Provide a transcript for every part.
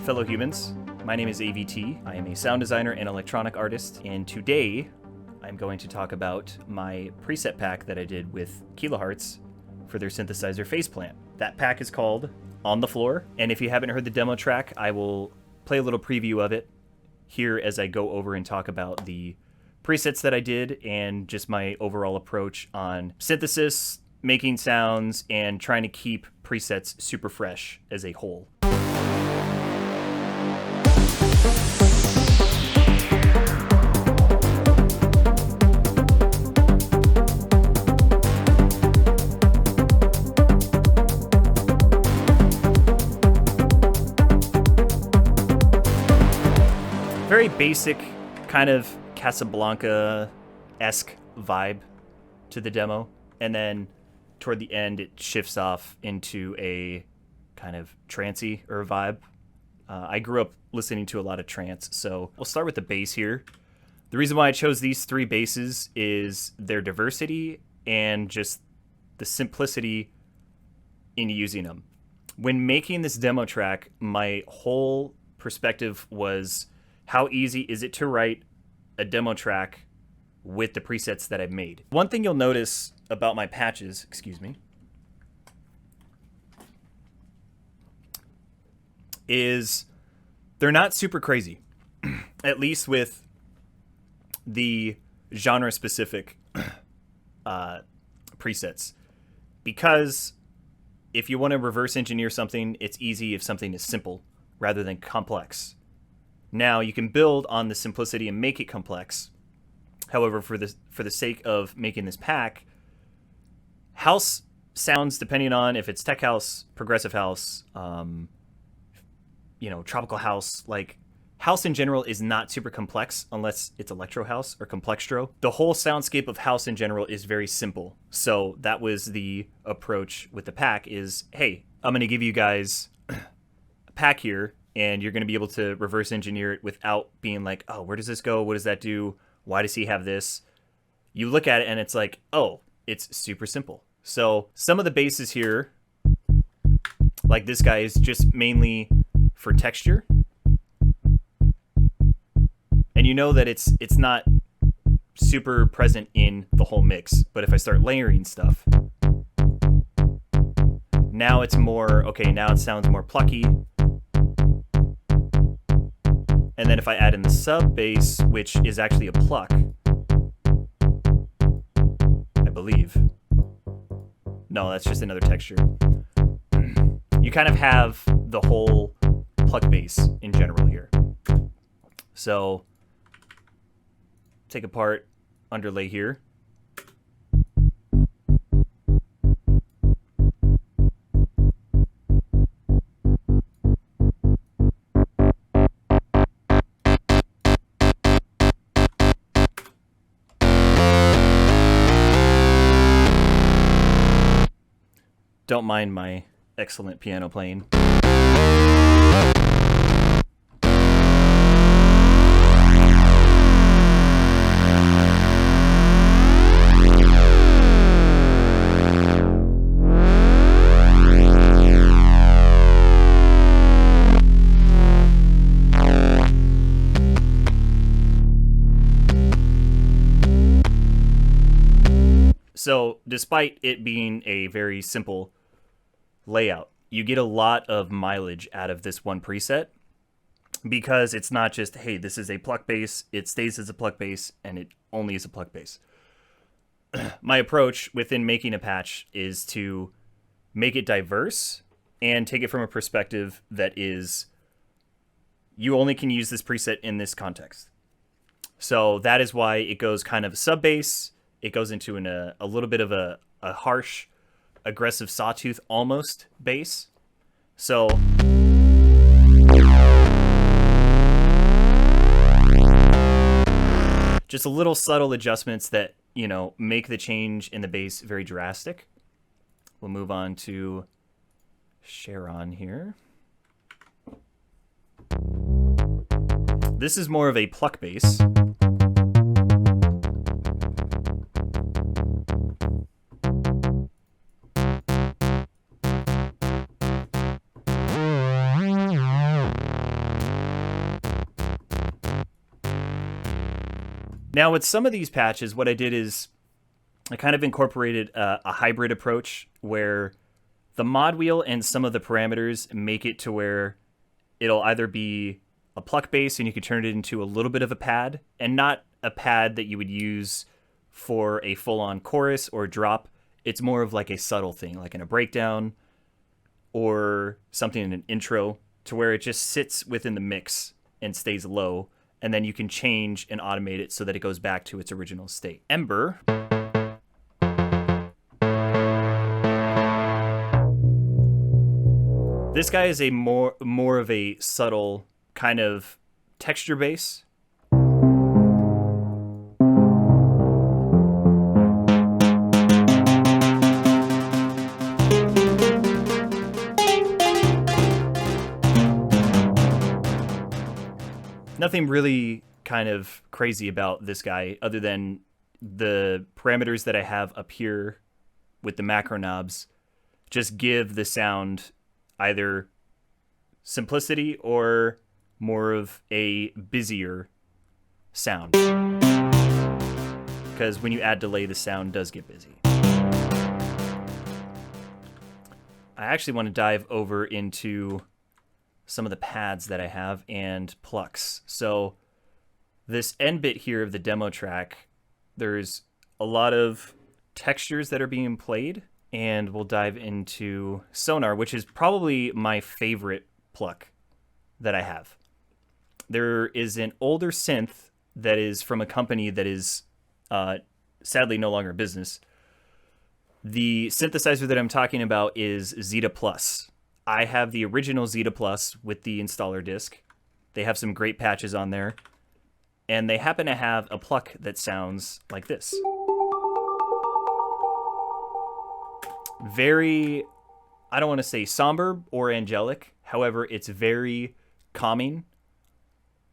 Fellow humans, my name is AVT. I am a sound designer and electronic artist, and today I'm going to talk about my preset pack that I did with Kilohearts for their synthesizer Faceplant. That pack is called On the Floor, and if you haven't heard the demo track, I will play a little preview of it here as I go over and talk about the presets that I did and just my overall approach on synthesis, making sounds, and trying to keep presets super fresh as a whole. Very basic, kind of Casablanca-esque vibe to the demo, and then toward the end it shifts off into a kind of trancey vibe. I grew up listening to a lot of trance, so we'll start with the bass here. The reason why I chose these three basses is their diversity and just the simplicity in using them. When making this demo track, my whole perspective was, how easy is it to write a demo track with the presets that I've made? One thing you'll notice about my patches, is they're not super crazy, at least with the genre-specific presets. Because if you want to reverse engineer something, it's easy if something is simple rather than complex. Now, you can build on the simplicity and make it complex. However, for the sake of making this pack, house sounds, depending on if it's tech house, progressive house, tropical house, like house in general is not super complex unless it's electro house or complextro. The whole soundscape of house in general is very simple. So that was the approach with the pack is, hey, I'm going to give you guys a pack here, and you're going to be able to reverse engineer it without being like, oh, where does this go? What does that do? Why does he have this? You look at it and it's like, oh, it's super simple. So some of the basses here, like this guy, is just mainly for texture. And you know that it's not super present in the whole mix. But if I start layering stuff, now it's more, okay, now it sounds more plucky. And then if I add in the sub bass, which is actually a pluck, I believe. No, that's just another texture. You kind of have the whole pluck bass in general here. So take apart underlay here. Don't mind my excellent piano playing. So despite it being a very simple layout, you get a lot of mileage out of this one preset because it's not just, hey, this is a pluck bass, it stays as a pluck bass, and it only is a pluck bass. My approach within making a patch is to make it diverse and take it from a perspective that is, you only can use this preset in this context. So that is why it goes kind of sub bass. It goes into a little bit of a harsh, aggressive sawtooth almost bass. So just a little subtle adjustments that, make the change in the bass very drastic. We'll move on to Sharon here. This is more of a pluck bass. Now, with some of these patches, what I did is I kind of incorporated a hybrid approach where the mod wheel and some of the parameters make it to where it'll either be a pluck bass and you can turn it into a little bit of a pad, and not a pad that you would use for a full-on chorus or drop. It's more of like a subtle thing, like in a breakdown or something in an intro, to where it just sits within the mix and stays low, and then you can change and automate it so that it goes back to its original state. Ember. This guy is a more of a subtle kind of texture bass. Nothing really kind of crazy about this guy other than the parameters that I have up here with the macro knobs just give the sound either simplicity or more of a busier sound. Because when you add delay, the sound does get busy. I actually want to dive over into some of the pads that I have and plucks. So this end bit here of the demo track, there's a lot of textures that are being played, and we'll dive into Sonar, which is probably my favorite pluck that I have. There is an older synth that is from a company that is sadly no longer in business. The synthesizer that I'm talking about is Zeta Plus. I have the original Zeta Plus with the installer disc. They have some great patches on there. And they happen to have a pluck that sounds like this. Very, I don't want to say somber or angelic. However, it's very calming.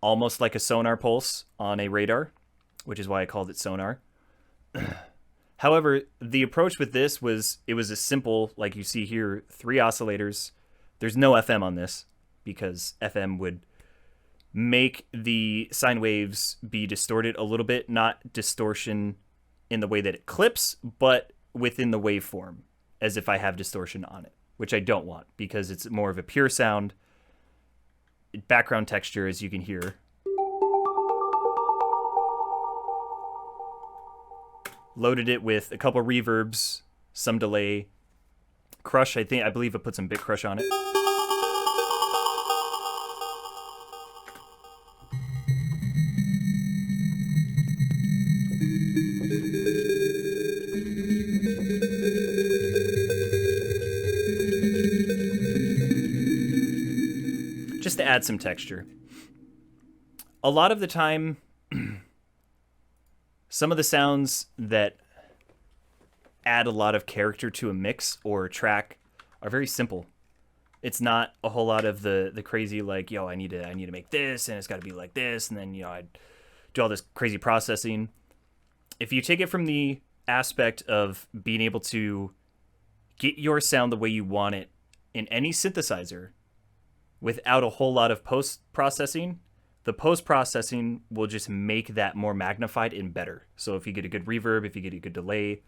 Almost like a sonar pulse on a radar, which is why I called it Sonar. However, the approach with this was, it was a simple, like you see here, 3 oscillators. There's no FM on this because FM would make the sine waves be distorted a little bit, not distortion in the way that it clips, but within the waveform, as if I have distortion on it, which I don't want because it's more of a pure sound. Background texture, as you can hear. Loaded it with a couple reverbs, some delay. Crush, I believe I put some bit crush on it. Just to add some texture. A lot of the time, some of the sounds that add a lot of character to a mix or a track are very simple. It's not a whole lot of the crazy, like, yo, I need to make this and it's got to be like this, and then, you know, I do all this crazy processing. If you take it from the aspect of being able to get your sound the way you want it in any synthesizer without a whole lot of post-processing, the post-processing will just make that more magnified and better. So if you get a good reverb, if you get a good delay,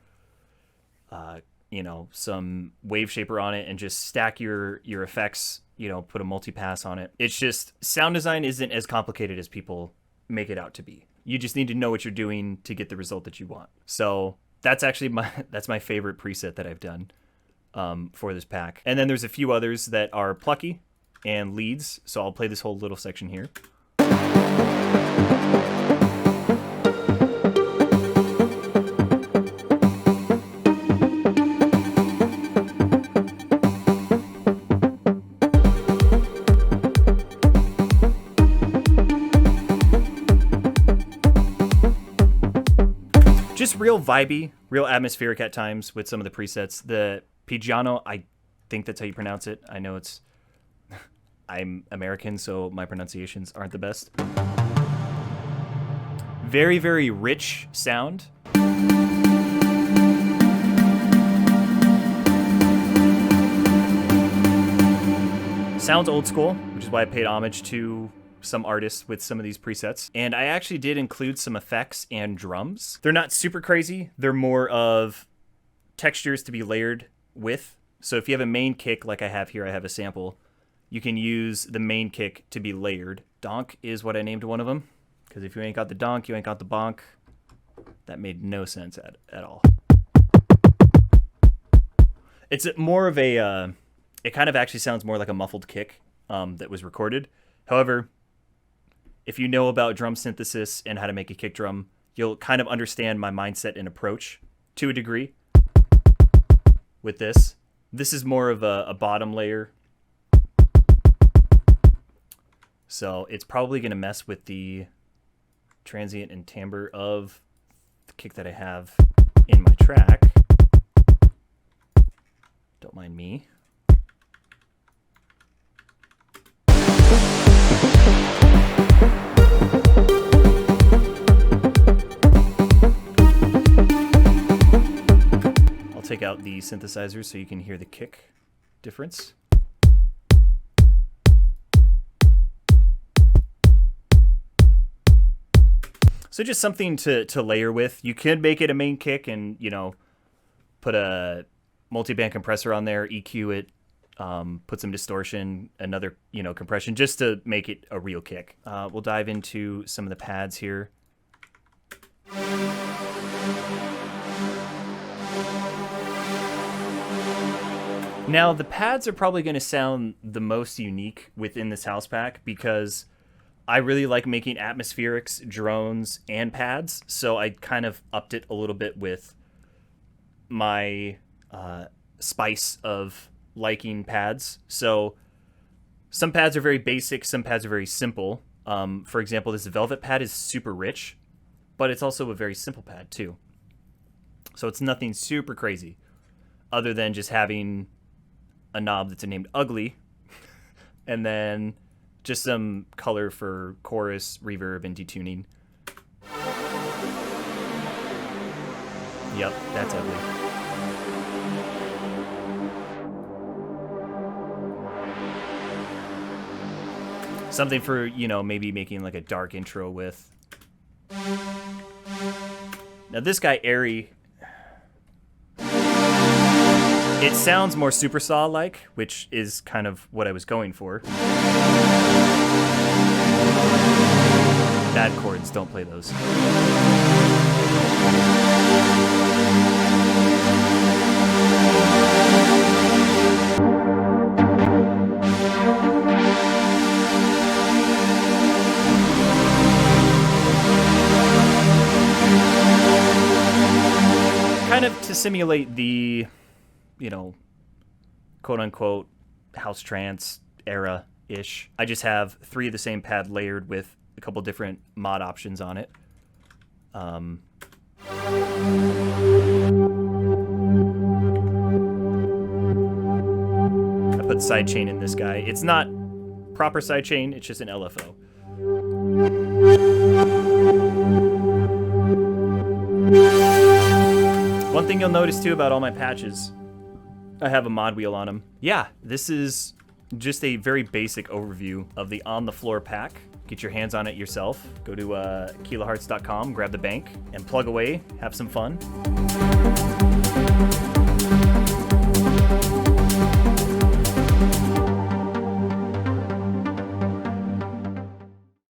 you know, some wave shaper on it, and just stack your effects, you know, put a multipass on it. It's just, sound design isn't as complicated as people make it out to be. You just need to know what you're doing to get the result that you want. So that's actually that's my favorite preset that I've done for this pack. And then there's a few others that are plucky and leads. So I'll play this whole little section here. Just real vibey, real atmospheric at times with some of the presets. The Pigiano, I think that's how you pronounce it. I know it's... I'm American, so my pronunciations aren't the best. Very, very rich sound. Sounds old school, which is why I paid homage to some artists with some of these presets. And I actually did include some effects and drums. They're not super crazy. They're more of textures to be layered with. So if you have a main kick like I have here, I have a sample, you can use the main kick to be layered. Donk is what I named one of them, because if you ain't got the donk, you ain't got the bonk. That made no sense at all. It's more of a, it kind of actually sounds more like a muffled kick that was recorded. However, if you know about drum synthesis and how to make a kick drum, you'll kind of understand my mindset and approach to a degree with this. This is more of a bottom layer. So it's probably going to mess with the transient and timbre of the kick that I have in my track. Don't mind me. I'll take out the synthesizer so you can hear the kick difference. So just something to layer with. You could make it a main kick and, you know, put a multi-band compressor on there, EQ it, put some distortion, another, you know, compression, just to make it a real kick. We'll dive into some of the pads here. Now, the pads are probably going to sound the most unique within this house pack because I really like making atmospherics, drones, and pads, so I kind of upped it a little bit with my spice of liking pads. So some pads are very basic, some pads are very simple. For example, this velvet pad is super rich, but it's also a very simple pad too. So it's nothing super crazy other than just having a knob that's named ugly and then just some color for chorus, reverb, and detuning. Yep, that's ugly. Something for, you know, maybe making like a dark intro with. Now this guy, Airy, it sounds more Supersaw-like, which is kind of what I was going for. Bad chords, don't play those. Kind of to simulate the, you know, quote-unquote house trance era-ish. I just have 3 of the same pad layered with a couple different mod options on it. I put sidechain in this guy. It's not proper sidechain, it's just an LFO. One thing you'll notice too about all my patches, I have a mod wheel on them. Yeah, this is just a very basic overview of the On the Floor pack. Get your hands on it yourself. Go to Kilohearts.com, grab the bank, and plug away. Have some fun.